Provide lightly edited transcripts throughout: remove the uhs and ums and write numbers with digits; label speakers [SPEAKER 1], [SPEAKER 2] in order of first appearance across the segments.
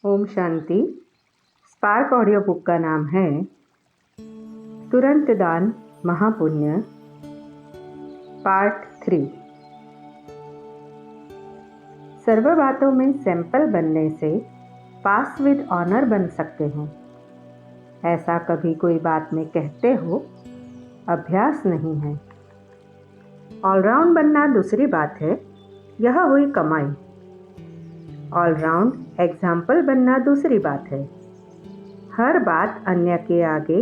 [SPEAKER 1] Om Shanti. Spark audio book का नाम है तुरंत दान महापुण्य, पार्ट 3। सर्व बातों में सैंपल बनने से पास विद ऑनर बन सकते हैं, ऐसा कभी कोई बात में कहते हो, अभ्यास नहीं है। ऑलराउंड बनना दूसरी बात है, यह हुई कमाई। ऑलराउंड एग्जाम्पल बनना दूसरी बात है। हर बात अन्य के आगे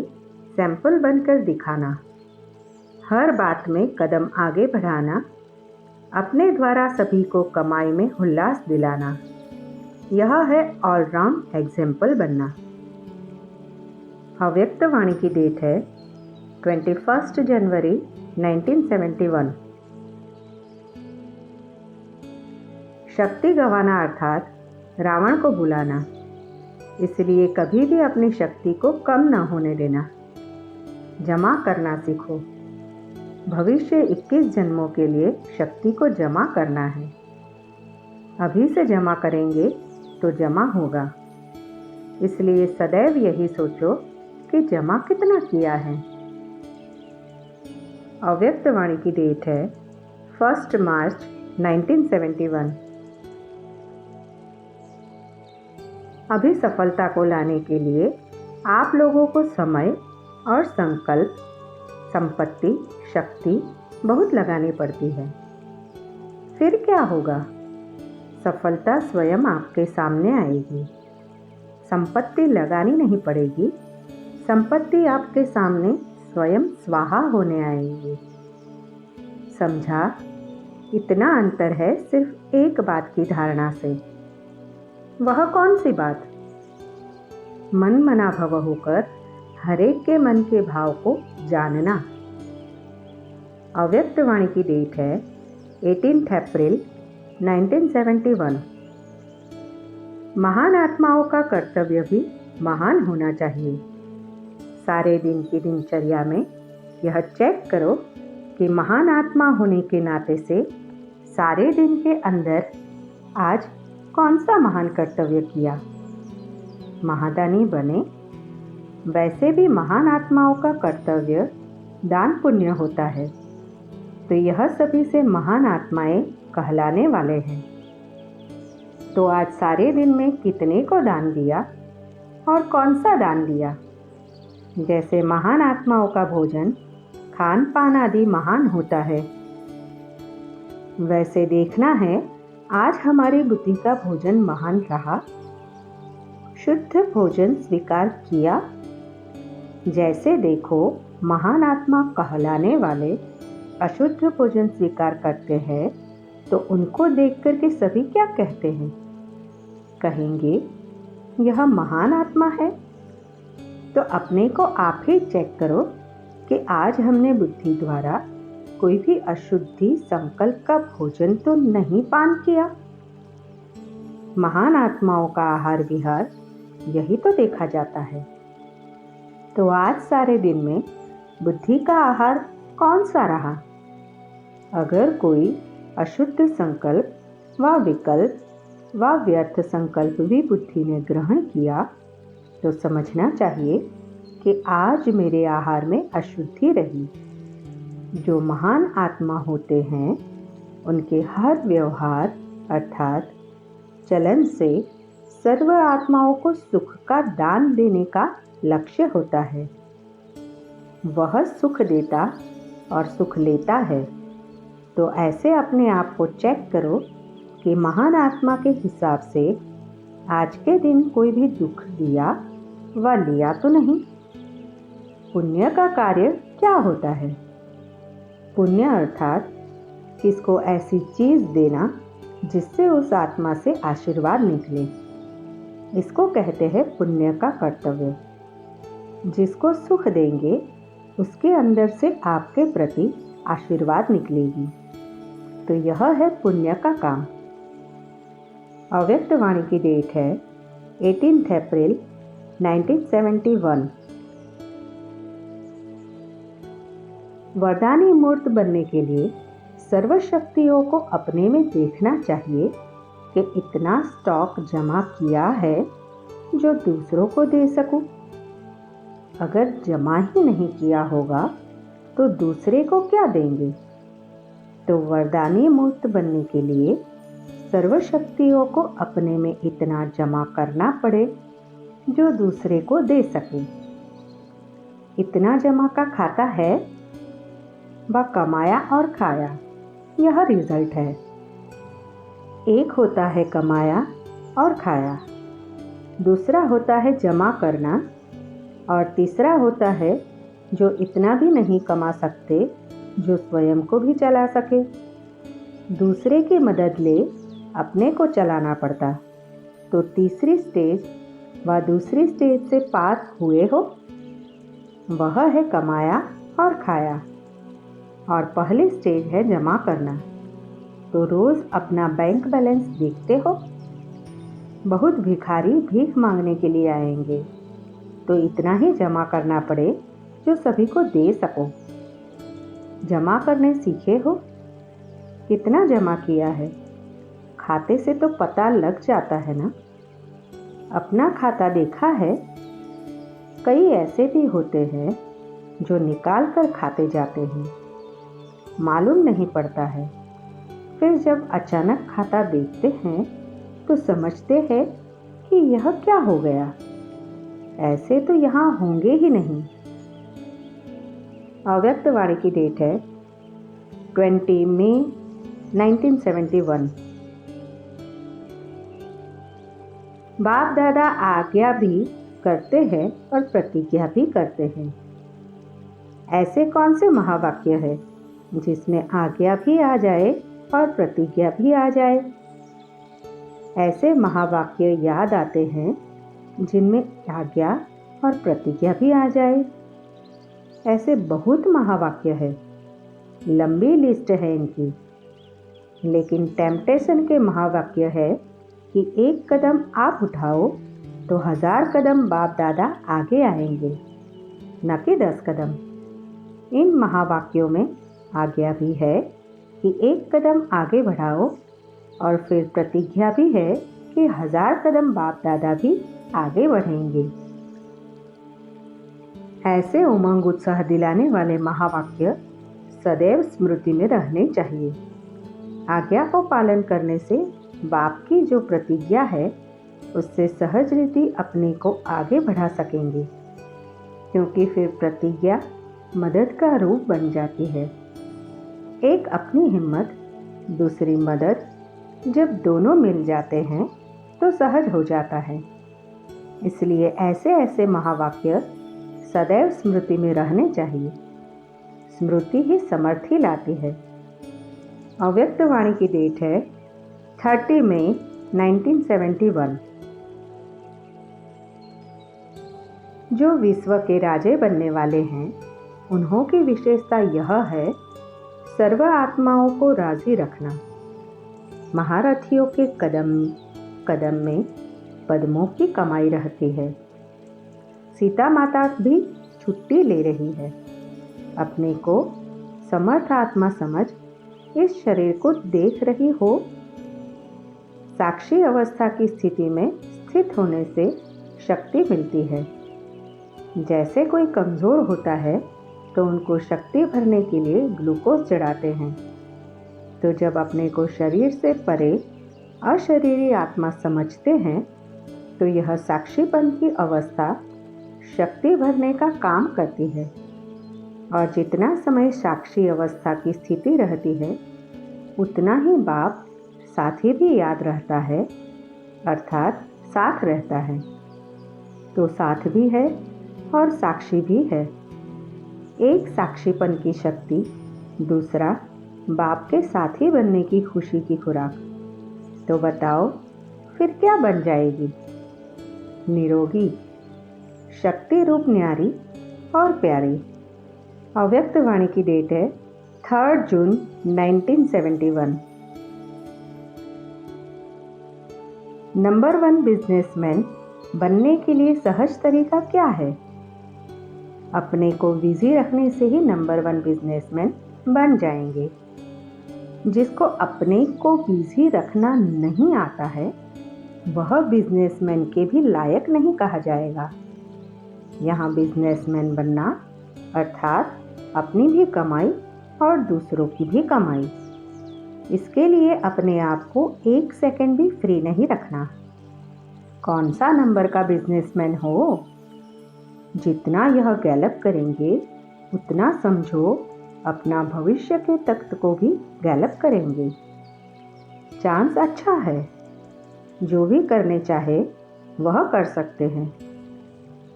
[SPEAKER 1] सैंपल बनकर दिखाना, हर बात में कदम आगे बढ़ाना, अपने द्वारा सभी को कमाई में उल्लास दिलाना, यह है ऑलराउंड एग्जाम्पल बनना। अव्यक्त वाणी की डेट है 21 जनवरी 1971। शक्ति गंवाना अर्थात रावण को बुलाना, इसलिए कभी भी अपनी शक्ति को कम न होने देना। जमा करना सीखो। भविष्य 21 जन्मों के लिए शक्ति को जमा करना है। अभी से जमा करेंगे तो जमा होगा, इसलिए सदैव यही सोचो कि जमा कितना किया है। अव्यक्त वाणी की डेट है 1 मार्च 1971। अभी सफलता को लाने के लिए आप लोगों को समय और संकल्प, संपत्ति, शक्ति बहुत लगानी पड़ती है। फिर क्या होगा? सफलता स्वयं आपके सामने आएगी। संपत्ति लगानी नहीं पड़ेगी, संपत्ति आपके सामने स्वयं स्वाहा होने आएगी। समझा? इतना अंतर है सिर्फ एक बात की धारणा से। वह कौन सी बात? मन मना भव होकर हरेक के मन के भाव को जानना। अव्यक्त वाणी की डेट है 18 अप्रैल 1971। महान आत्माओं का कर्तव्य भी महान होना चाहिए। सारे दिन की दिनचर्या में यह चेक करो कि महान आत्मा होने के नाते से सारे दिन के अंदर आज कौन सा महान कर्तव्य किया। महादानी बने। वैसे भी महान आत्माओं का कर्तव्य दान पुण्य होता है, तो यह सभी से महान आत्माएं कहलाने वाले हैं। तो आज सारे दिन में कितने को दान दिया और कौन सा दान दिया? जैसे महान आत्माओं का भोजन, खान पान आदि महान होता है, वैसे देखना है आज हमारी बुद्धि का भोजन महान रहा, शुद्ध भोजन स्वीकार किया। जैसे देखो महान आत्मा कहलाने वाले अशुद्ध भोजन स्वीकार करते हैं, तो उनको देख कर के सभी क्या कहते हैं? कहेंगे यह महान आत्मा है। तो अपने को आप ही चेक करो कि आज हमने बुद्धि द्वारा कोई भी अशुद्धि संकल्प का भोजन तो नहीं पान किया। महान आत्माओं का आहार विहार यही तो देखा जाता है। तो आज सारे दिन में बुद्धि का आहार कौन सा रहा? अगर कोई अशुद्ध संकल्प व विकल्प व व्यर्थ संकल्प भी बुद्धि ने ग्रहण किया, तो समझना चाहिए कि आज मेरे आहार में अशुद्धि रही। जो महान आत्मा होते हैं, उनके हर व्यवहार अर्थात चलन से सर्व आत्माओं को सुख का दान देने का लक्ष्य होता है। वह सुख देता और सुख लेता है। तो ऐसे अपने आप को चेक करो कि महान आत्मा के हिसाब से आज के दिन कोई भी दुख दिया व लिया तो नहीं। पुण्य का कार्य क्या होता है? पुण्य अर्थात किसको ऐसी चीज देना जिससे उस आत्मा से आशीर्वाद निकले, इसको कहते हैं पुण्य का कर्तव्य। जिसको सुख देंगे उसके अंदर से आपके प्रति आशीर्वाद निकलेगी, तो यह है पुण्य का काम। अव्यक्त वाणी की डेट है 18 अप्रैल 1971। वरदानी मूर्त बनने के लिए सर्वशक्तियों को अपने में देखना चाहिए कि इतना स्टॉक जमा किया है जो दूसरों को दे सकूं। अगर जमा ही नहीं किया होगा तो दूसरे को क्या देंगे। तो वरदानी मूर्त बनने के लिए सर्वशक्तियों को अपने में इतना जमा करना पड़े जो दूसरे को दे सके। इतना जमा का खाता है व कमाया और खाया, यह रिजल्ट है। एक होता है कमाया और खाया, दूसरा होता है जमा करना, और तीसरा होता है जो इतना भी नहीं कमा सकते जो स्वयं को भी चला सके। दूसरे की मदद ले अपने को चलाना पड़ता। तो तीसरी स्टेज व दूसरी स्टेज से पार हुए हो, वह है कमाया और खाया, और पहली स्टेज है जमा करना। तो रोज अपना बैंक बैलेंस देखते हो। बहुत भिखारी भीख मांगने के लिए आएंगे, तो इतना ही जमा करना पड़े जो सभी को दे सको। जमा करने सीखे हो? कितना जमा किया है? खाते से तो पता लग जाता है ना। अपना खाता देखा है? कई ऐसे भी होते हैं जो निकाल कर खाते जाते हैं, मालूम नहीं पड़ता है। फिर जब अचानक खाता देखते हैं तो समझते हैं कि यह क्या हो गया, ऐसे तो यहाँ होंगे ही नहीं। अव्यक्त वाणी की डेट है 20 मई 1971। बाप दादा आज्ञा भी करते हैं और प्रतिज्ञा भी करते हैं। ऐसे कौन से महावाक्य है जिसमें आज्ञा भी आ जाए और प्रतिज्ञा भी आ जाए? ऐसे महावाक्य याद आते हैं जिनमें आज्ञा और प्रतिज्ञा भी आ जाए। ऐसे बहुत महावाक्य है, लंबी लिस्ट है इनकी। लेकिन टेम्पटेशन के महावाक्य है कि एक कदम आप उठाओ तो 1000 कदम बाप दादा आगे आएंगे, न कि 10 कदम। इन महावाक्यों में आज्ञा भी है कि एक कदम आगे बढ़ाओ, और फिर प्रतिज्ञा भी है कि 1000 कदम बाप दादा भी आगे बढ़ेंगे। ऐसे उमंग उत्साह दिलाने वाले महावाक्य सदैव स्मृति में रहने चाहिए। आज्ञा को पालन करने से बाप की जो प्रतिज्ञा है उससे सहज रीति अपने को आगे बढ़ा सकेंगे, क्योंकि फिर प्रतिज्ञा मदद का रूप बन जाती है। एक अपनी हिम्मत, दूसरी मदद, जब दोनों मिल जाते हैं तो सहज हो जाता है। इसलिए ऐसे ऐसे महावाक्य सदैव स्मृति में रहने चाहिए। स्मृति ही समर्थी लाती है। अव्यक्त वाणी की डेट है 30 मई 1971। जो विश्व के राजे बनने वाले हैं, उन्हों की विशेषता यह है सर्व आत्माओं को राजी रखना। महारथियों के कदम कदम में पद्मों की कमाई रहती है। सीता माता भी छुट्टी ले रही है। अपने को समर्थ आत्मा समझ इस शरीर को देख रही हो। साक्षी अवस्था की स्थिति में स्थित होने से शक्ति मिलती है। जैसे कोई कमज़ोर होता है तो उनको शक्ति भरने के लिए ग्लूकोज चढ़ाते हैं। तो जब अपने को शरीर से परे अशरीरी आत्मा समझते हैं तो यह साक्षीपन की अवस्था शक्ति भरने का काम करती है। और जितना समय साक्षी अवस्था की स्थिति रहती है उतना ही बाप साथी भी याद रहता है, अर्थात साथ रहता है। तो साथ भी है और साक्षी भी है। एक साक्षीपन की शक्ति, दूसरा बाप के साथी बनने की खुशी की खुराक। तो बताओ फिर क्या बन जाएगी? निरोगी, शक्ति रूप न्यारी और प्यारी। अव्यक्त वाणी की डेट है 3 जून 1971। नंबर 1 बिजनेसमैन बनने के लिए सहज तरीका क्या है? अपने को बिजी रखने से ही नंबर 1 बिजनेसमैन बन जाएंगे। जिसको अपने को बिजी रखना नहीं आता है वह बिजनेसमैन के भी लायक नहीं कहा जाएगा। यहाँ बिजनेसमैन बनना अर्थात अपनी भी कमाई और दूसरों की भी कमाई। इसके लिए अपने आप को एक सेकंड भी फ्री नहीं रखना। कौन सा नंबर का बिजनेसमैन हो? जितना यह गैलप करेंगे उतना समझो अपना भविष्य के तख्त को भी गैलप करेंगे। चांस अच्छा है, जो भी करने चाहे वह कर सकते हैं।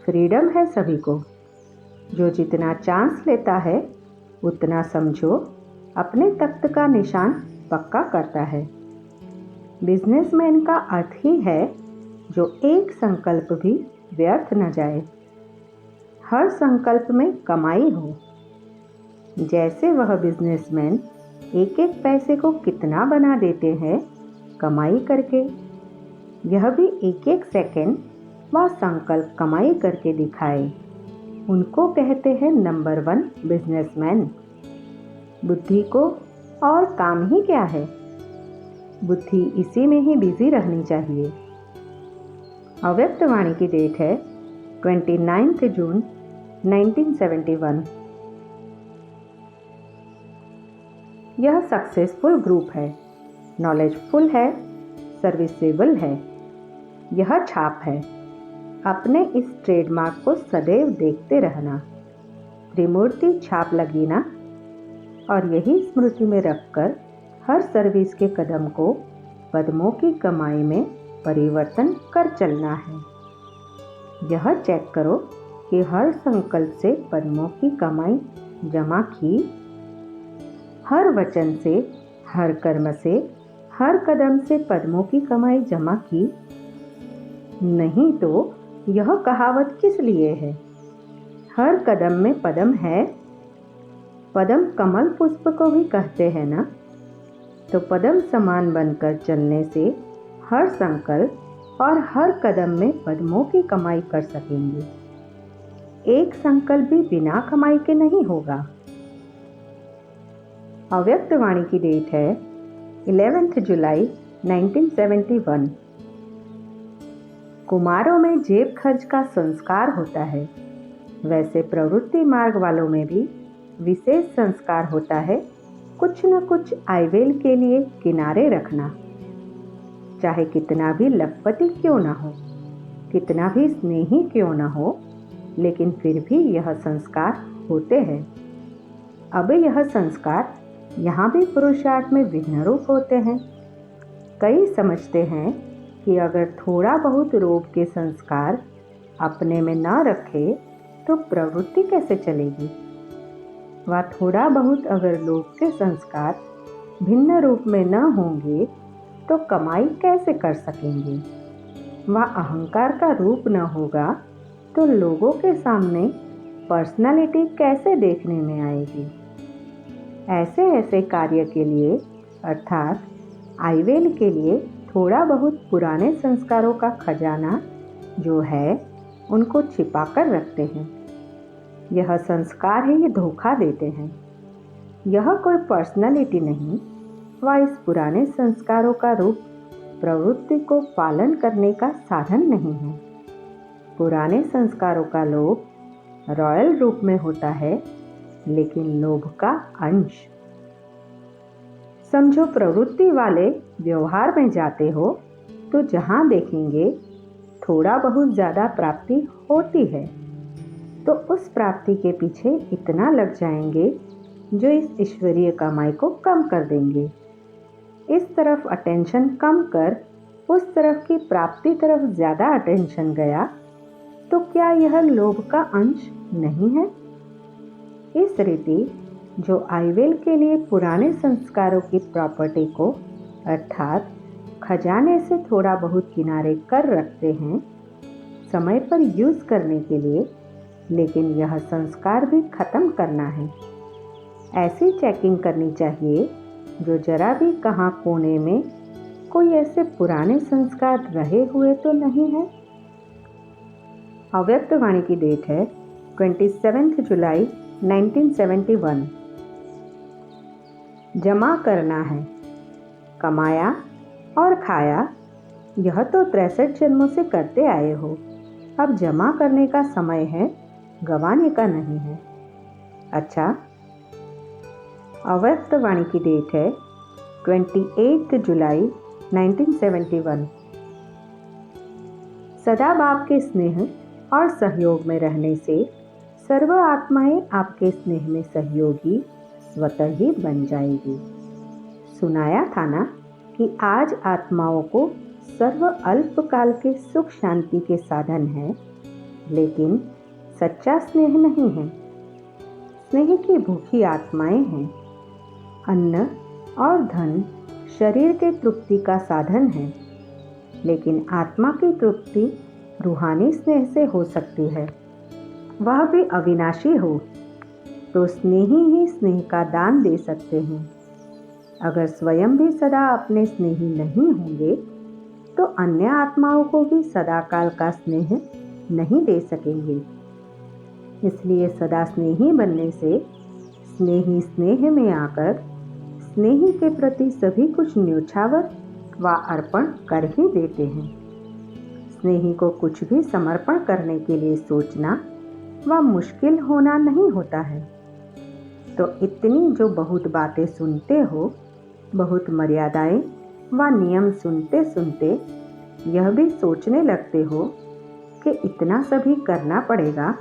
[SPEAKER 1] फ्रीडम है सभी को। जो जितना चांस लेता है उतना समझो अपने तख्त का निशान पक्का करता है। बिजनेसमैन का अर्थ ही है जो एक संकल्प भी व्यर्थ न जाए। हर संकल्प में कमाई हो। जैसे वह बिजनेसमैन एक एक पैसे को कितना बना देते हैं कमाई करके, यह भी एक एक सेकंड व संकल्प कमाई करके दिखाए, उनको कहते हैं नंबर 1 बिजनेसमैन। बुद्धि को और काम ही क्या है, बुद्धि इसी में ही बिजी रहनी चाहिए। अव्यक्त वाणी की डेट है 29 जून 1971। यह सक्सेसफुल ग्रुप है, नॉलेजफुल है, सर्विसेबल है। यह छाप है। अपने इस ट्रेडमार्क को सदैव देखते रहना। त्रिमूर्ति छाप लगी ना, और यही स्मृति में रखकर हर सर्विस के कदम को पद्मों की कमाई में परिवर्तन कर चलना है। यह चेक करो कि हर संकल्प से पद्मों की कमाई जमा की, हर वचन से, हर कर्म से, हर कदम से पद्मों की कमाई जमा की। नहीं तो यह कहावत किस लिए है? हर कदम में पद्म है। पद्म कमल पुष्प को भी कहते हैं ना। तो पद्म समान बनकर चलने से हर संकल्प और हर कदम में पद्मों की कमाई कर सकेंगे। एक संकल्प भी बिना कमाई के नहीं होगा। अव्यक्त वाणी की डेट है 11 जुलाई 1971। कुमारों में जेब खर्च का संस्कार होता है, वैसे प्रवृत्ति मार्ग वालों में भी विशेष संस्कार होता है कुछ न कुछ आयवेल के लिए किनारे रखना। चाहे कितना भी लखपति क्यों ना हो, कितना भी स्नेही क्यों ना हो, लेकिन फिर भी यह संस्कार होते हैं। अब यह संस्कार यहाँ भी पुरुषार्थ में विघ्न रूप होते हैं। कई समझते हैं कि अगर थोड़ा बहुत रोग के संस्कार अपने में न रखे तो प्रवृत्ति कैसे चलेगी। वह थोड़ा बहुत अगर लोभ के संस्कार भिन्न रूप में न होंगे तो कमाई कैसे कर सकेंगे। वह अहंकार का रूप न होगा तो लोगों के सामने पर्सनालिटी कैसे देखने में आएगी। ऐसे ऐसे कार्य के लिए अर्थात आयवेल के लिए थोड़ा बहुत पुराने संस्कारों का खजाना जो है उनको छिपा कर रखते हैं। यह संस्कार ही धोखा देते हैं। यह कोई पर्सनालिटी नहीं, वह इस पुराने संस्कारों का रूप प्रवृत्ति को पालन करने का साधन नहीं है। पुराने संस्कारों का लोभ रॉयल रूप में होता है, लेकिन लोभ का अंश। समझो प्रवृत्ति वाले व्यवहार में जाते हो तो जहाँ देखेंगे थोड़ा बहुत ज़्यादा प्राप्ति होती है तो उस प्राप्ति के पीछे इतना लग जाएंगे जो इस ईश्वरीय कमाई को कम कर देंगे। इस तरफ अटेंशन कम कर उस तरफ की प्राप्ति तरफ ज़्यादा अटेंशन गया तो क्या यह लोभ का अंश नहीं है? इस रीति जो आयवेल के लिए पुराने संस्कारों की प्रॉपर्टी को अर्थात खजाने से थोड़ा बहुत किनारे कर रखते हैं समय पर यूज करने के लिए, लेकिन यह संस्कार भी खत्म करना है। ऐसी चेकिंग करनी चाहिए जो जरा भी कहाँ कोने में कोई ऐसे पुराने संस्कार रहे हुए तो नहीं है। अव्यक्त वाणी की डेट है 27 जुलाई 1971। जमा करना है, कमाया और खाया, यह तो 63 जन्मों से करते आए हो, अब जमा करने का समय है, गंवाने का नहीं है। अच्छा, अव्यक्त वाणी की डेट है 28 जुलाई 1971। सदा बाप के स्नेह और सहयोग में रहने से सर्व आत्माएं आपके स्नेह में सहयोगी स्वतः ही बन जाएगी। सुनाया था ना कि आज आत्माओं को सर्व अल्पकाल के सुख शांति के साधन है, लेकिन सच्चा स्नेह नहीं है। स्नेह की भूखी आत्माएं हैं। अन्न और धन शरीर के तृप्ति का साधन है, लेकिन आत्मा की तृप्ति रूहानी स्नेह से हो सकती है, वह भी अविनाशी हो। तो स्नेही ही स्नेह का दान दे सकते हैं। अगर स्वयं भी सदा अपने स्नेही नहीं होंगे तो अन्य आत्माओं को भी सदाकाल का स्नेह नहीं दे सकेंगे। इसलिए सदा स्नेही बनने से स्नेही स्नेह में आकर स्नेही के प्रति सभी कुछ न्योछावर व अर्पण कर ही देते हैं। स्नेही को कुछ भी समर्पण करने के लिए सोचना व मुश्किल होना नहीं होता है। तो इतनी जो बहुत बातें सुनते हो, बहुत मर्यादाएं व नियम सुनते सुनते यह भी सोचने लगते हो कि इतना सभी करना पड़ेगा,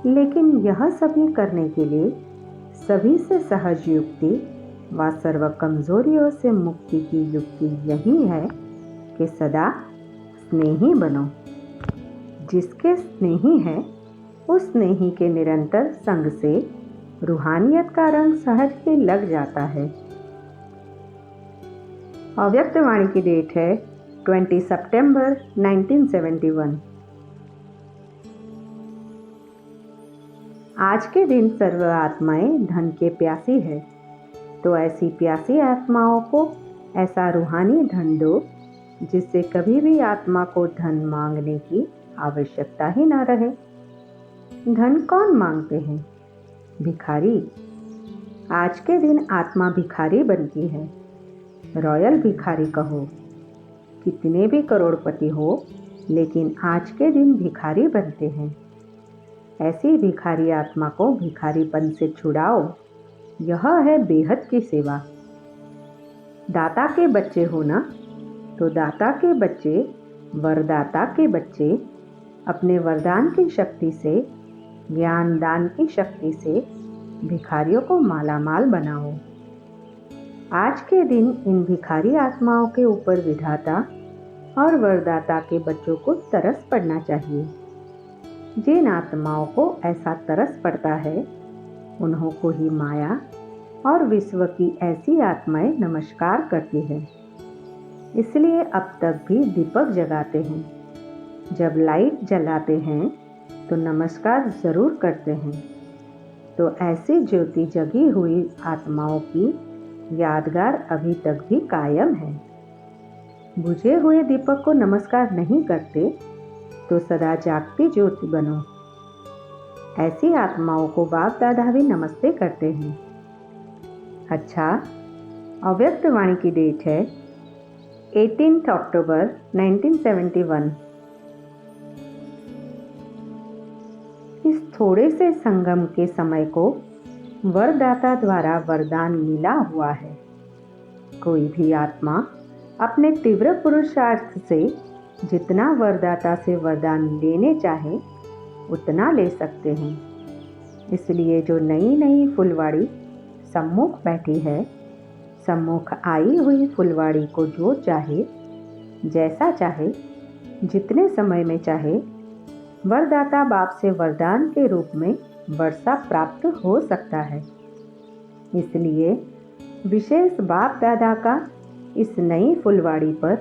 [SPEAKER 1] लेकिन यह सभी करने के लिए सभी से सहज युक्ति व सर्व कमजोरियों से मुक्ति की युक्ति यही है कि सदा स्नेही बनो। जिसके स्नेही है उस स्नेही के निरंतर संग से रूहानियत का रंग सहज ही लग जाता है। अव्यक्त वाणी की डेट है 20 सितंबर 1971। आज के दिन सर्व आत्माएं धन के प्यासी है, तो ऐसी प्यासी आत्माओं को ऐसा रूहानी धन दो जिससे कभी भी आत्मा को धन मांगने की आवश्यकता ही ना रहे। धन कौन मांगते हैं? भिखारी। आज के दिन आत्मा भिखारी बनती है। रॉयल भिखारी कहो, कितने भी करोड़पति हो, लेकिन आज के दिन भिखारी बनते हैं। ऐसी भिखारी आत्मा को भिखारीपन से छुड़ाओ, यह है बेहद की सेवा। दाता के बच्चे हो ना, तो दाता के बच्चे वरदाता के बच्चे अपने वरदान की शक्ति से, ज्ञान दान की शक्ति से भिखारियों को मालामाल बनाओ। आज के दिन इन भिखारी आत्माओं के ऊपर विधाता और वरदाता के बच्चों को तरस पड़ना चाहिए। जिन आत्माओं को ऐसा तरस पड़ता है, उन्हों को ही माया और विश्व की ऐसी आत्माएं नमस्कार करती है। इसलिए अब तक भी दीपक जगाते हैं। जब लाइट जलाते हैं तो नमस्कार जरूर करते हैं। तो ऐसी ज्योति जगी हुई आत्माओं की यादगार अभी तक भी कायम है। बुझे हुए दीपक को नमस्कार नहीं करते तो सदा जागती ज्योति बनो। ऐसी आत्माओं को बाप दादा भी नमस्ते करते हैं। अच्छा, अव्यक्त वाणी की डेट है 18 अक्टूबर 1971। इस थोड़े से संगम के समय को वरदाता द्वारा वरदान मिला हुआ है। कोई भी आत्मा अपने तीव्र पुरुषार्थ से जितना वरदाता से वरदान लेने चाहे उतना ले सकते हैं। इसलिए जो नई नई फुलवाड़ी सम्मुख बैठी है, सम्मुख आई हुई फुलवाड़ी को जो चाहे, जैसा चाहे, जितने समय में चाहे, वरदाता बाप से वरदान के रूप में वर्षा प्राप्त हो सकता है। इसलिए विशेष बाप दादा का इस नई फुलवाड़ी पर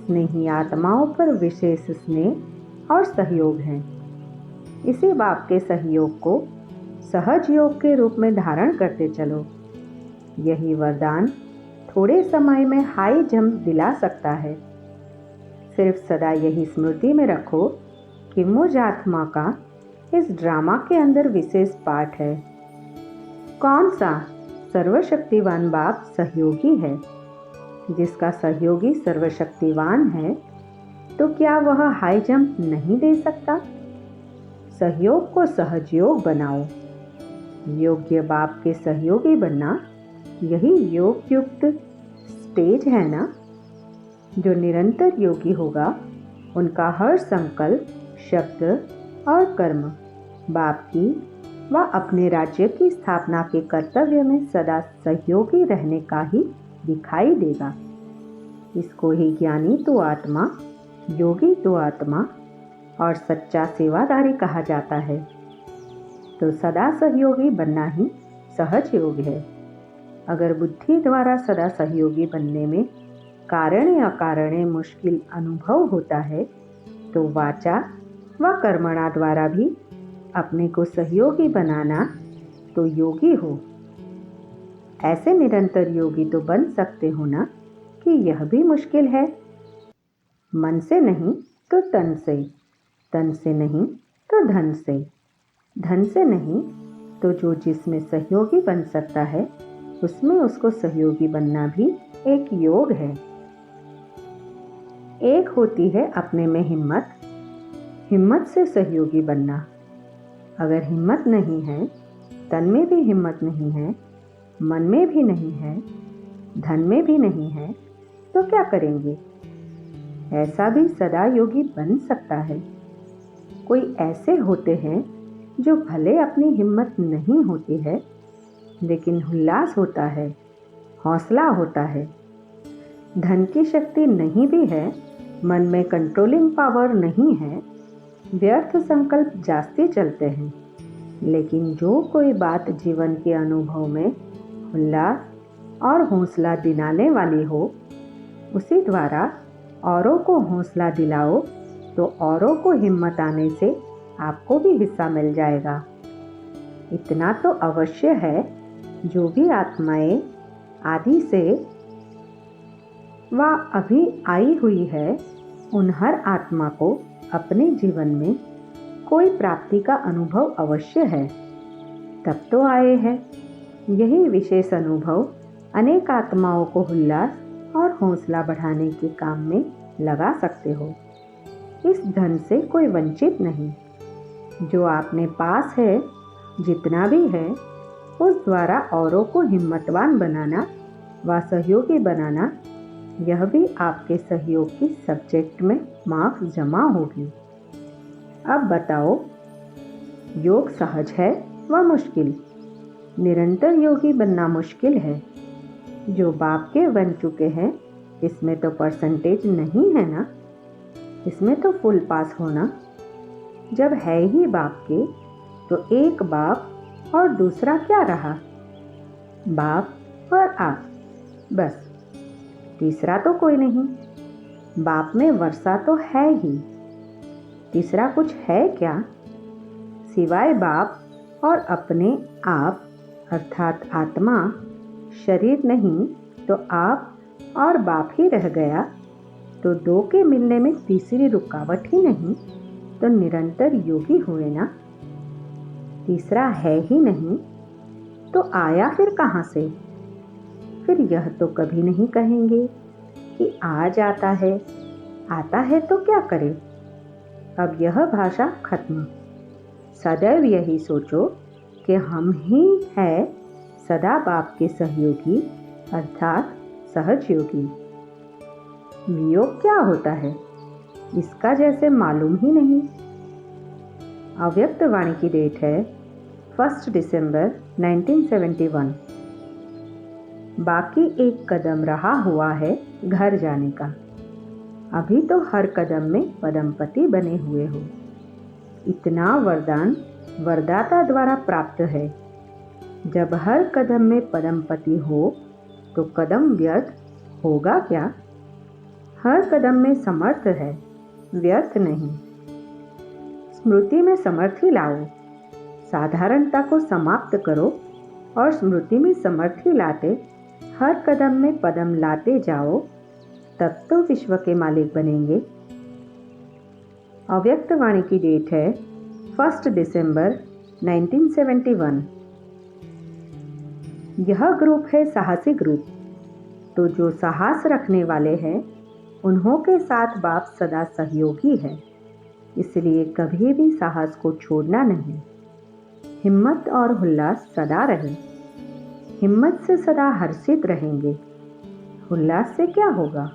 [SPEAKER 1] स्नेही आत्माओं पर विशेष स्नेह और सहयोग है। इसी बाप के सहयोग को सहज योग के रूप में धारण करते चलो। यही वरदान थोड़े समय में हाई जंप दिला सकता है। सिर्फ सदा यही स्मृति में रखो कि मुझ आत्मा का इस ड्रामा के अंदर विशेष पार्ट है। कौन सा? सर्वशक्तिवान बाप सहयोगी है। जिसका सहयोगी सर्वशक्तिवान है, तो क्या वह हाई जंप नहीं दे सकता? सहयोग को सहजयोग बनाओ। योग्य बाप के सहयोगी बनना यही योग युक्त स्टेज है ना? जो निरंतर योगी होगा, उनका हर संकल्प, शब्द और कर्म बाप की व अपने राज्य की स्थापना के कर्तव्य में सदा सहयोगी रहने का ही दिखाई देगा। इसको ही ज्ञानी तो आत्मा, योगी तो आत्मा और सच्चा सेवादारी कहा जाता है। तो सदा सहयोगी बनना ही सहज योग है। अगर बुद्धि द्वारा सदा सहयोगी बनने में कारण अकारणे मुश्किल अनुभव होता है, तो वाचा व कर्मणा द्वारा भी अपने को सहयोगी बनाना तो योगी हो। ऐसे निरंतर योगी तो बन सकते हो ना कि यह भी मुश्किल है। मन से नहीं तो तन से, तन से नहीं तो धन से, धन से नहीं तो जो जिसमें सहयोगी बन सकता है, उसमें उसको सहयोगी बनना भी एक योग है। एक होती है अपने में हिम्मत, हिम्मत से सहयोगी बनना। अगर हिम्मत नहीं है, तन में भी हिम्मत नहीं है, मन में भी नहीं है, धन में भी नहीं है, तो क्या करेंगे? ऐसा भी सदा योगी बन सकता है। कोई ऐसे होते हैं जो भले अपनी हिम्मत नहीं होती है, लेकिन उल्लास होता है, हौसला होता है। धन की शक्ति नहीं भी है, मन में कंट्रोलिंग पावर नहीं है, व्यर्थ संकल्प जास्ती चलते हैं, लेकिन जो कोई बात जीवन के अनुभव में उल्लास और हौसला दिलाने वाली हो, उसी द्वारा औरों को हौसला दिलाओ, तो औरों को हिम्मत आने से आपको भी हिस्सा मिल जाएगा। इतना तो अवश्य है, जो भी आत्माएं आदि से व अभी आई हुई है, उन हर आत्मा को अपने जीवन में कोई प्राप्ति का अनुभव अवश्य है, तब तो आए हैं। यही विशेष अनुभव अनेक आत्माओं को उल्लास और हौसला बढ़ाने के काम में लगा सकते हो। इस धन से कोई वंचित नहीं। जो आपने पास है, जितना भी है, उस द्वारा औरों को हिम्मतवान बनाना व सहयोगी बनाना, यह भी आपके सहयोग की सब्जेक्ट में मार्क्स जमा होगी। अब बताओ, योग सहज है व मुश्किल? निरंतर योगी बनना मुश्किल है। जो बाप के बन चुके हैं, इसमें तो परसेंटेज नहीं है ना, इसमें तो फुल पास होना। जब है ही बाप के, तो एक बाप और दूसरा क्या रहा? बाप और आप, बस। तीसरा तो कोई नहीं। बाप में वर्षा तो है ही, तीसरा कुछ है क्या? सिवाय बाप और अपने आप अर्थात आत्मा, शरीर नहीं तो आप और बाप ही रह गया, तो दो के मिलने में तीसरी रुकावट ही नहीं, तो निरंतर योगी हुए ना। तीसरा है ही नहीं, तो आया फिर कहाँ से? फिर यह तो कभी नहीं कहेंगे कि आज आता है तो क्या करे? अब यह भाषा खत्म। सदैव यही सोचो कि हम ही है सदा बाप के सहयोगी अर्थात सहज योगी। वियोग क्या होता है, इसका जैसे मालूम ही नहीं। अव्यक्त वाणी की डेट है 1 दिसंबर 1971। बाकी एक कदम रहा हुआ है घर जाने का। अभी तो हर कदम में पदमपति बने हुए हो। इतना वरदान वरदाता द्वारा प्राप्त है। जब हर कदम में पदमपति हो, तो कदम व्यर्थ होगा क्या? हर कदम में समर्थ है, व्यर्थ नहीं। स्मृति में समर्थी लाओ। साधारणता को समाप्त करो और स्मृति में समर्थी लाते हर कदम में पदम लाते जाओ, तब तो विश्व के मालिक बनेंगे। अव्यक्त वाणी की डेट है 1 दिसंबर 1971। यह ग्रुप है साहसी ग्रुप। तो जो साहस रखने वाले हैं उन्हों के साथ बाप सदा सहयोगी है, इसलिए कभी भी साहस को छोड़ना नहीं। हिम्मत और उल्लास सदा रहे। हिम्मत से सदा हर्षित रहेंगे। उल्लास से क्या होगा?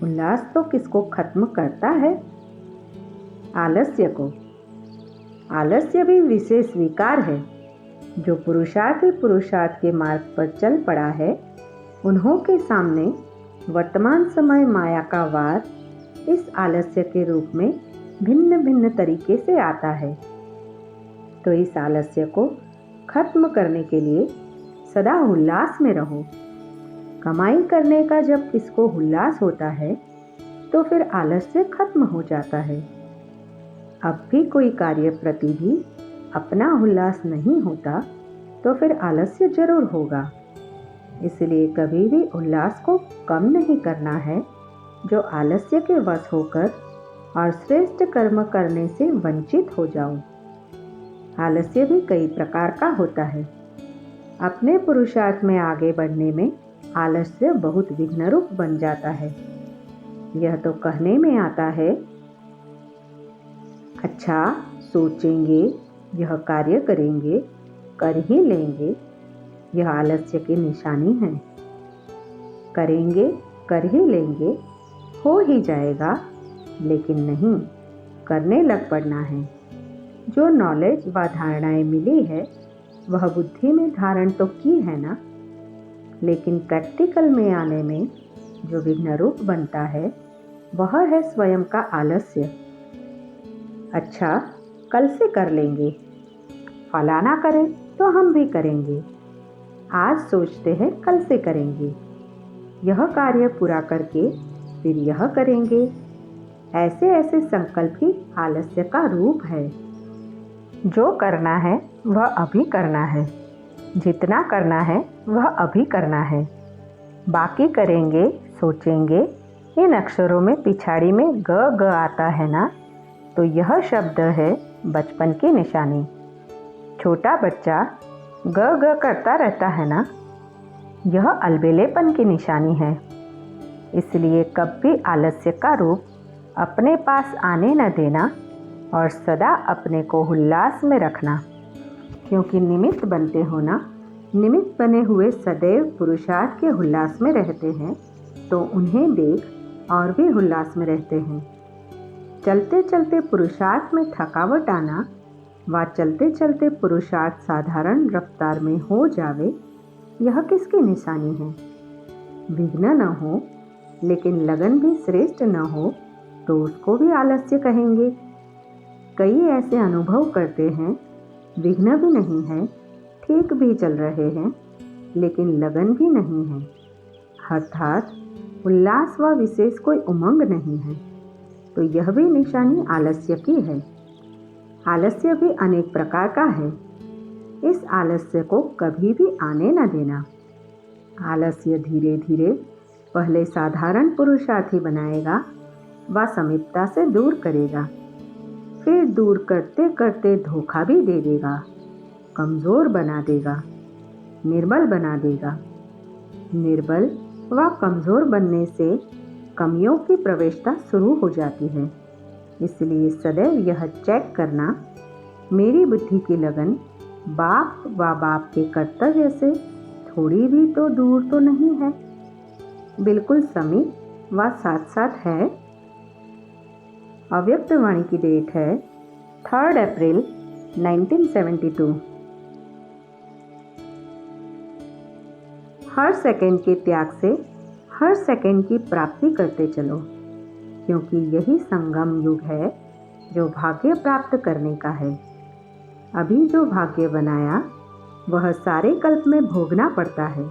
[SPEAKER 1] उल्लास तो किसको खत्म करता है? आलस्य को। आलस्य भी विशेष विकार है। जो पुरुषार्थ के मार्ग पर चल पड़ा है, उन्हों के सामने वर्तमान समय माया का वार इस आलस्य के रूप में भिन्न भिन्न तरीके से आता है। तो इस आलस्य को खत्म करने के लिए सदा उल्लास में रहो। कमाई करने का जब किसको उल्लास होता है तो फिर आलस्य खत्म हो जाता है। अब भी कोई कार्य प्रति भी अपना उल्लास नहीं होता तो फिर आलस्य जरूर होगा। इसलिए कभी भी उल्लास को कम नहीं करना है। जो आलस्य के वश होकर और श्रेष्ठ कर्म करने से वंचित हो जाओ। आलस्य भी कई प्रकार का होता है। अपने पुरुषार्थ में आगे बढ़ने में आलस्य बहुत विघ्नरूप बन जाता है। यह तो कहने में आता है, अच्छा सोचेंगे, यह कार्य करेंगे, कर ही लेंगे। यह आलस्य की निशानी है। करेंगे, कर ही लेंगे, हो ही जाएगा, लेकिन नहीं, करने लग पड़ना है। जो नॉलेज व धारणाएं मिली है वह बुद्धि में धारण तो की है ना, लेकिन प्रैक्टिकल में आने में जो विघ्न रूप बनता है वह है स्वयं का आलस्य। अच्छा, कल से कर लेंगे, फलाना करे तो हम भी करेंगे। आज सोचते हैं कल से करेंगे, यह कार्य पूरा करके फिर यह करेंगे। ऐसे ऐसे संकल्प ही आलस्य का रूप है। जो करना है वह अभी करना है, जितना करना है वह अभी करना है। बाकी करेंगे, सोचेंगे, इन अक्षरों में पिछाड़ी में ग आता है ना, तो यह शब्द है बचपन की निशानी। छोटा बच्चा ग करता रहता है ना, यह अलबेलेपन की निशानी है। इसलिए कभी आलस्य का रूप अपने पास आने न देना और सदा अपने को उल्लास में रखना, क्योंकि निमित्त बनते हो ना, निमित्त बने हुए सदैव पुरुषार्थ के उल्लास में रहते हैं, तो उन्हें देख और भी उल्लास में रहते हैं। चलते चलते पुरुषार्थ में थकावट आना व चलते चलते पुरुषार्थ साधारण रफ्तार में हो जावे, यह किसकी निशानी है? विघ्न न हो लेकिन लगन भी श्रेष्ठ न हो तो उसको भी आलस्य कहेंगे। कई ऐसे अनुभव करते हैं, विघ्न भी नहीं है, ठीक भी चल रहे हैं, लेकिन लगन भी नहीं है, अर्थात उल्लास व विशेष कोई उमंग नहीं है, तो यह भी निशानी आलस्य की है। आलस्य भी अनेक प्रकार का है। इस आलस्य को कभी भी आने न देना। आलस्य धीरे धीरे पहले साधारण पुरुषार्थी बनाएगा व समीपता से दूर करेगा, फिर दूर करते करते धोखा भी दे देगा, कमजोर बना देगा, निर्बल बना देगा। निर्बल व कमजोर बनने से कमियों की प्रवेशता शुरू हो जाती है। इसलिए सदैव यह चेक करना, मेरी बुद्धि की लगन बाप व बाप के कर्तव्य से थोड़ी भी तो दूर तो नहीं है, बिल्कुल समीप व साथ साथ है। अव्यक्त वाणी की डेट है 3 अप्रैल 1972। हर सेकंड के त्याग से हर सेकंड की प्राप्ति करते चलो, क्योंकि यही संगम युग है जो भाग्य प्राप्त करने का है। अभी जो भाग्य बनाया वह सारे कल्प में भोगना पड़ता है,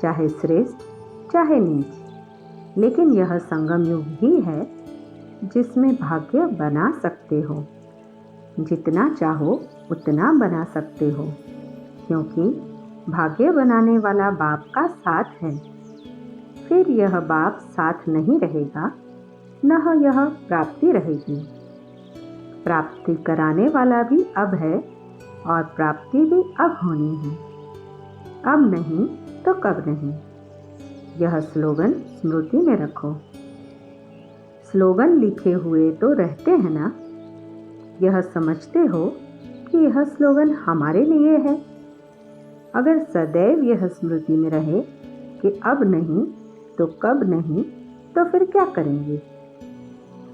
[SPEAKER 1] चाहे श्रेष्ठ चाहे नीच, लेकिन यह संगम युग ही है जिसमें भाग्य बना सकते हो। जितना चाहो उतना बना सकते हो, क्योंकि भाग्य बनाने वाला बाप का साथ है। फिर यह बाप साथ नहीं रहेगा, न यह प्राप्ति रहेगी। प्राप्ति कराने वाला भी अब है और प्राप्ति भी अब होनी है। अब नहीं तो कब नहीं। यह स्लोगन स्मृति में रखो। स्लोगन लिखे हुए तो रहते हैं ना, यह समझते हो कि यह स्लोगन हमारे लिए है। अगर सदैव यह स्मृति में रहे कि अब नहीं तो कब नहीं, तो फिर क्या करेंगे?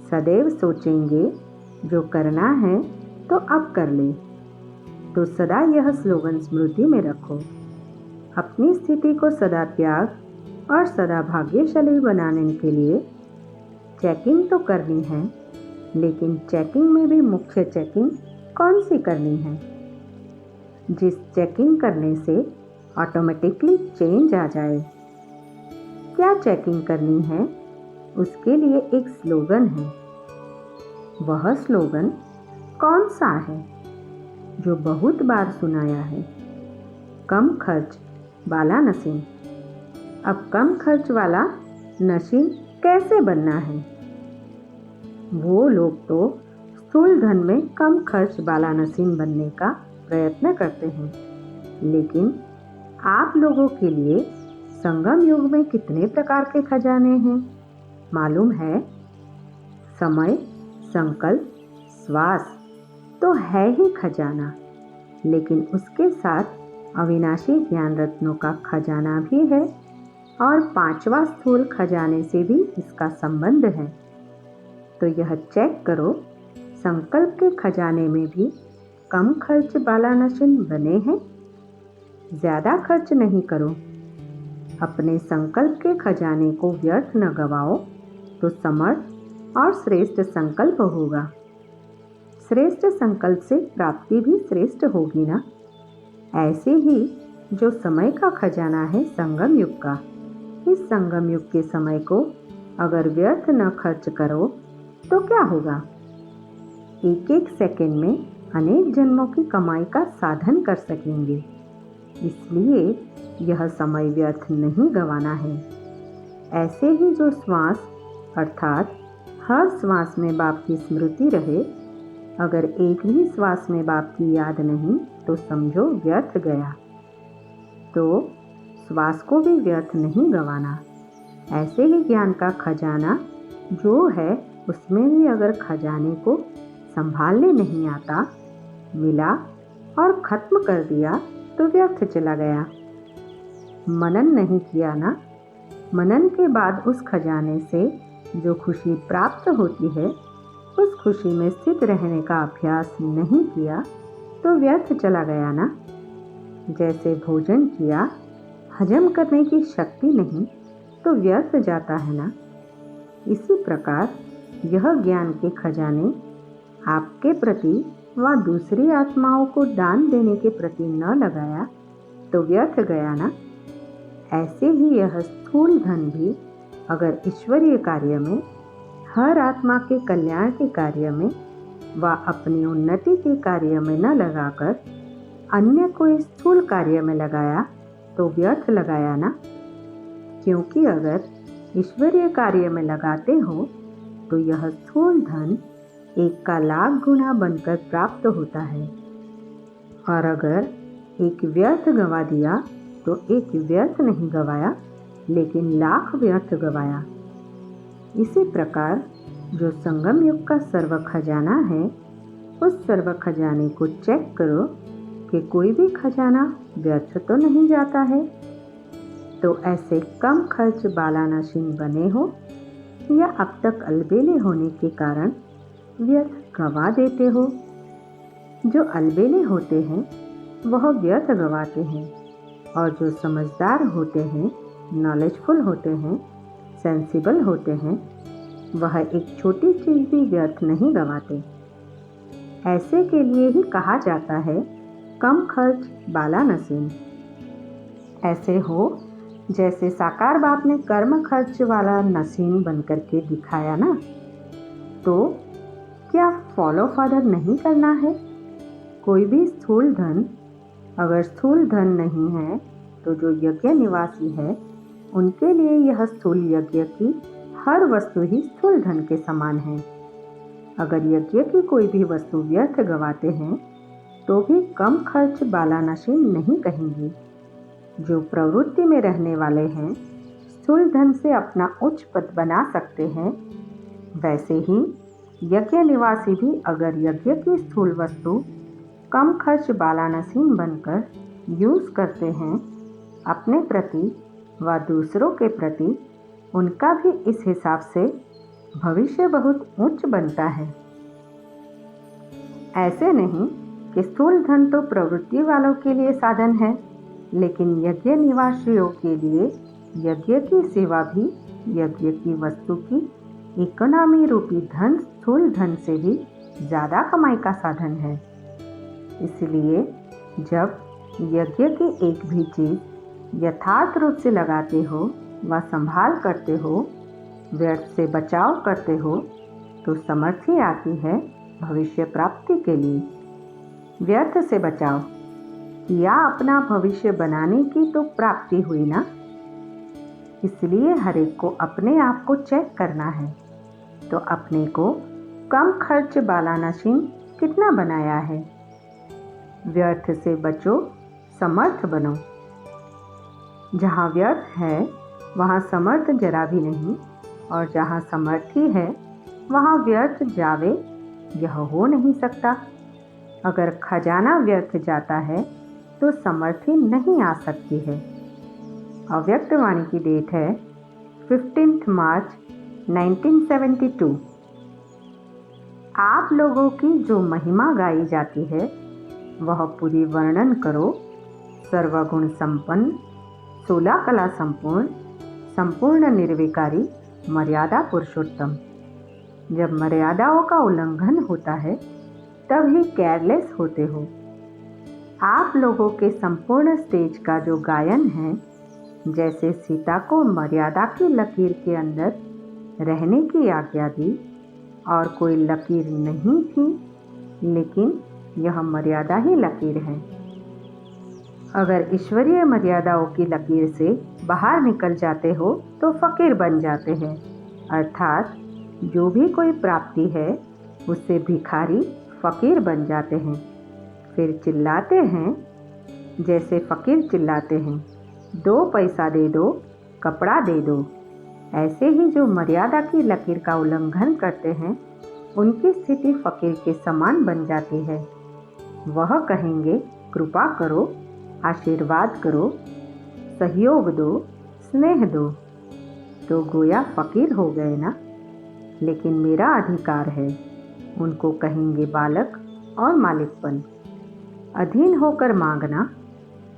[SPEAKER 1] सदैव सोचेंगे जो करना है तो अब कर ले। तो सदा यह स्लोगन स्मृति में रखो। अपनी स्थिति को सदा त्याग और सदा भाग्यशाली बनाने के लिए चेकिंग तो करनी है, लेकिन चेकिंग में भी मुख्य चेकिंग कौन सी करनी है? जिस चेकिंग करने से ऑटोमेटिकली चेंज आ जाए। क्या चेकिंग करनी है, उसके लिए एक स्लोगन है। वह स्लोगन कौन सा है जो बहुत बार सुनाया है? कम खर्च वाला नसीब। अब कम खर्च वाला नसीब कैसे बनना है? वो लोग तो स्थूल धन में कम खर्च वाला नसीब बनने का प्रयत्न करते हैं, लेकिन आप लोगों के लिए संगम युग में कितने प्रकार के खजाने हैं मालूम है? समय, संकल्प, श्वास तो है ही खजाना, लेकिन उसके साथ अविनाशी ज्ञान रत्नों का खजाना भी है और पांचवा स्थूल खजाने से भी इसका संबंध है। तो यह चेक करो, संकल्प के खजाने में भी कम खर्च वाला नशीन बने हैं। ज़्यादा खर्च नहीं करो। अपने संकल्प के खजाने को व्यर्थ न गवाओ, तो समर्थ और श्रेष्ठ संकल्प होगा। श्रेष्ठ संकल्प से प्राप्ति भी श्रेष्ठ होगी ना। ऐसे ही जो समय का खजाना है संगम युग का, इस संगम युग के समय को अगर व्यर्थ न खर्च करो तो क्या होगा? एक एक सेकंड में अनेक जन्मों की कमाई का साधन कर सकेंगे। इसलिए यह समय व्यर्थ नहीं गंवाना है। ऐसे ही जो श्वास अर्थात हर श्वास में बाप की स्मृति रहे, अगर एक भी श्वास में बाप की याद नहीं तो समझो व्यर्थ गया। तो श्वास को भी व्यर्थ नहीं गंवाना। ऐसे ही ज्ञान का खजाना जो है, उसमें भी अगर खजाने को संभालने नहीं आता, मिला और खत्म कर दिया तो व्यर्थ चला गया। मनन नहीं किया ना, मनन के बाद उस खजाने से जो खुशी प्राप्त होती है, उस खुशी में स्थित रहने का अभ्यास नहीं किया तो व्यर्थ चला गया ना। जैसे भोजन किया, हजम करने की शक्ति नहीं तो व्यर्थ जाता है ना। इसी प्रकार यह ज्ञान के खजाने आपके प्रति व दूसरी आत्माओं को दान देने के प्रति न लगाया तो व्यर्थ गया ना। ऐसे ही यह स्थूल धन भी अगर ईश्वरीय कार्य में, हर आत्मा के कल्याण के कार्य में व अपनी उन्नति के कार्य में न लगाकर अन्य कोई स्थूल कार्य में लगाया तो व्यर्थ लगाया ना। क्योंकि अगर ईश्वरीय कार्य में लगाते हो तो यह स्थूल धन एक का लाख गुना बनकर प्राप्त होता है, और अगर एक व्यर्थ गंवा दिया तो एक व्यर्थ नहीं गंवाया, लेकिन लाख व्यर्थ गंवाया। इसी प्रकार जो संगम युग का सर्व खजाना है, उस सर्व खजाने को चेक करो कि कोई भी खजाना व्यर्थ तो नहीं जाता है। तो ऐसे कम खर्च वाला नशीन बने हो या अब तक अलबेले होने के कारण व्यर्थ गंवा देते हो। जो अलबेले होते हैं वह व्यर्थ गंवाते हैं, और जो समझदार होते हैं, नॉलेजफुल होते हैं, सेंसिबल होते हैं, वह एक छोटी चीज़ भी व्यर्थ नहीं गंवाते। ऐसे के लिए ही कहा जाता है कम खर्च वाला नसीब। ऐसे हो जैसे साकार बाप ने कर्म खर्च वाला नसीब बनकर के दिखाया ना। तो क्या फॉलो फादर नहीं करना है? कोई भी स्थूल धन, अगर स्थूल धन नहीं है तो जो यज्ञ निवासी है उनके लिए यह स्थूल यज्ञ की हर वस्तु ही स्थूल धन के समान है। अगर यज्ञ की कोई भी वस्तु व्यर्थ गंवाते हैं तो भी कम खर्च वाला नसीब नहीं कहेंगे। जो प्रवृत्ति में रहने वाले हैं, स्थूल धन से अपना उच्च पद बना सकते हैं, वैसे ही यज्ञ निवासी भी अगर यज्ञ की स्थूल वस्तु कम खर्च बालानसीन बनकर यूज करते हैं, अपने प्रति व दूसरों के प्रति उनका भी इस हिसाब से भविष्य बहुत उच्च बनता है। ऐसे नहीं कि स्थूल धन तो प्रवृत्ति वालों के लिए साधन है, लेकिन यज्ञ निवासियों के लिए यज्ञ की सेवा भी यज्ञ की वस्तु की इकोनॉमी रूपी धन स्थूल धन से भी ज़्यादा कमाई का साधन है। इसलिए जब यज्ञ की एक भी चीज़ यथार्थ रूप से लगाते हो व संभाल करते हो, व्यर्थ से बचाव करते हो, तो समर्थी आती है भविष्य प्राप्ति के लिए। व्यर्थ से बचाव या अपना भविष्य बनाने की तो प्राप्ति हुई ना, इसलिए हर एक को अपने आप को चेक करना है। तो अपने को कम खर्च बालानसीन कितना बनाया है। व्यर्थ से बचो, समर्थ बनो। जहाँ व्यर्थ है वहाँ समर्थ जरा भी नहीं, और जहाँ समर्थी है वहाँ व्यर्थ जावे यह हो नहीं सकता। अगर खजाना व्यर्थ जाता है तो समर्थी नहीं आ सकती है। अव्यक्त वाणी की डेट है 15 मार्च 1972। आप लोगों की जो महिमा गाई जाती है वह पूरी वर्णन करो। सर्वगुण संपन्न, 16 कला संपूर्ण, संपूर्ण निर्विकारी, मर्यादा पुरुषोत्तम। जब मर्यादाओं का उल्लंघन होता है तब ही केयरलेस होते हो। आप लोगों के संपूर्ण स्टेज का जो गायन है, जैसे सीता को मर्यादा की लकीर के अंदर रहने की आज्ञा दी और कोई लकीर नहीं थी, लेकिन यह मर्यादा ही लकीर है। अगर ईश्वरीय मर्यादाओं की लकीर से बाहर निकल जाते हो तो फकीर बन जाते हैं, अर्थात जो भी कोई प्राप्ति है उससे भिखारी फकीर बन जाते हैं। फिर चिल्लाते हैं जैसे फकीर चिल्लाते हैं, 2 पैसा दे दो, कपड़ा दे दो। ऐसे ही जो मर्यादा की लकीर का उल्लंघन करते हैं उनकी स्थिति फकीर के समान बन जाती है। वह कहेंगे कृपा करो, आशीर्वाद करो, सहयोग दो, स्नेह दो, तो गोया फकीर हो गए ना। लेकिन मेरा अधिकार है, उनको कहेंगे बालक और मालिकपन। अधीन होकर मांगना,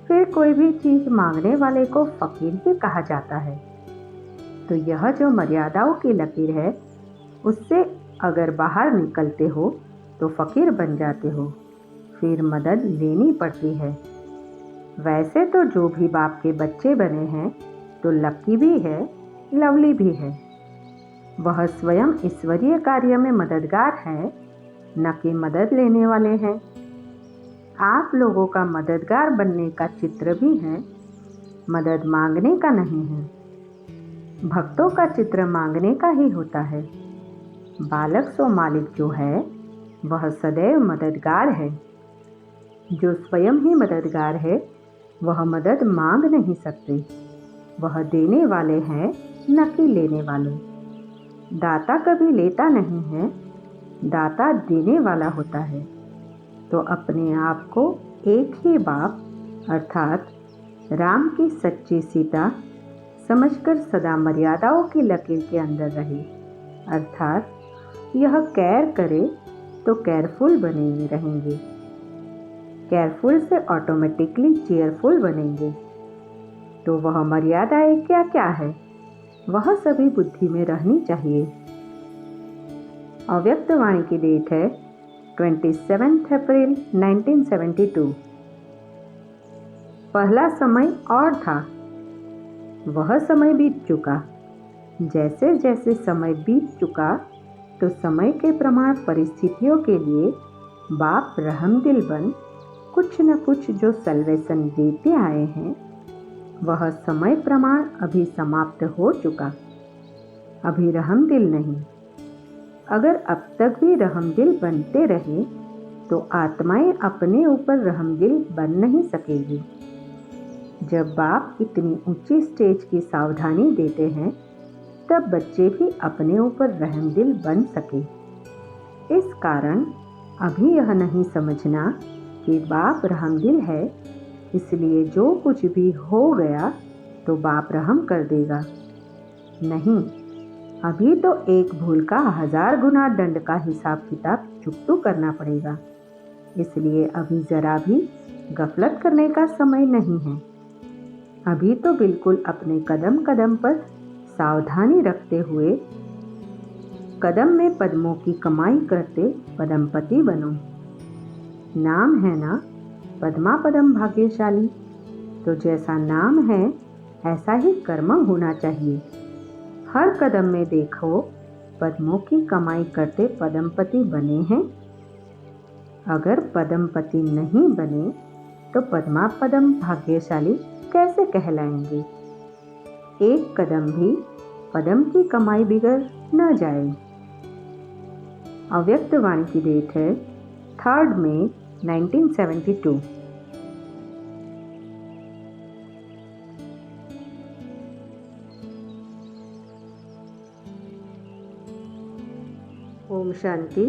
[SPEAKER 1] फिर कोई भी चीज़ मांगने वाले को फकीर ही कहा जाता है। तो यह जो मर्यादाओं की लकीर है उससे अगर बाहर निकलते हो तो फकीर बन जाते हो, फिर मदद लेनी पड़ती है। वैसे तो जो भी बाप के बच्चे बने हैं तो लकी भी है, लवली भी है। वह स्वयं ईश्वरीय कार्य में मददगार है, न कि मदद लेने वाले हैं। आप लोगों का मददगार बनने का चित्र भी है, मदद मांगने का नहीं है। भक्तों का चित्र मांगने का ही होता है। बालक सो मालिक जो है वह सदैव मददगार है। जो स्वयं ही मददगार है वह मदद मांग नहीं सकते। वह देने वाले हैं, न कि लेने वाले। दाता कभी लेता नहीं है, दाता देने वाला होता है। तो अपने आप को एक ही बाप अर्थात राम की सच्ची सीता समझकर सदा मर्यादाओं की लकीर के अंदर रहे, अर्थात यह केयर करे तो केयरफुल बने रहेंगे। केयरफुल से ऑटोमेटिकली चेयरफुल बनेंगे। तो वह मर्यादाएं क्या क्या है, वह सभी बुद्धि में रहनी चाहिए। अव्यक्त वाणी की डेट है 27 अप्रैल 1972। पहला समय और था, वह समय बीत चुका। जैसे जैसे समय बीत चुका तो समय के प्रमाण परिस्थितियों के लिए बाप रहमदिल बन कुछ न कुछ जो सल्वेशन देते आए हैं, वह समय प्रमाण अभी समाप्त हो चुका। अभी रहमदिल नहीं। अगर अब तक भी रहमदिल बनते रहे तो आत्माएं अपने ऊपर रहमदिल बन नहीं सकेगी। जब बाप इतनी ऊंची स्टेज की सावधानी देते हैं, तब बच्चे भी अपने ऊपर रहमदिल बन सके। इस कारण अभी यह नहीं समझना कि बाप रहमदिल है, इसलिए जो कुछ भी हो गया तो बाप रहम कर देगा। नहीं, अभी तो एक भूल का 1000 गुना दंड का हिसाब किताब चुकतू करना पड़ेगा। इसलिए अभी जरा भी गफलत करने का समय नहीं है। अभी तो बिल्कुल अपने कदम कदम पर सावधानी रखते हुए कदम में पद्मों की कमाई करते पदमपति बनो। नाम है ना पद्मा पदम भाग्यशाली, तो जैसा नाम है ऐसा ही कर्म होना चाहिए। हर कदम में देखो पद्मों की कमाई करते पदमपति बने हैं। अगर पदमपति नहीं बने तो पद्मा पदम भाग्यशाली कैसे कहलाएंगे। एक कदम भी पदम की कमाई बिगड़ न जाए। अव्यक्त वाणी की डेट है 3 मई 1972। ओम शांति।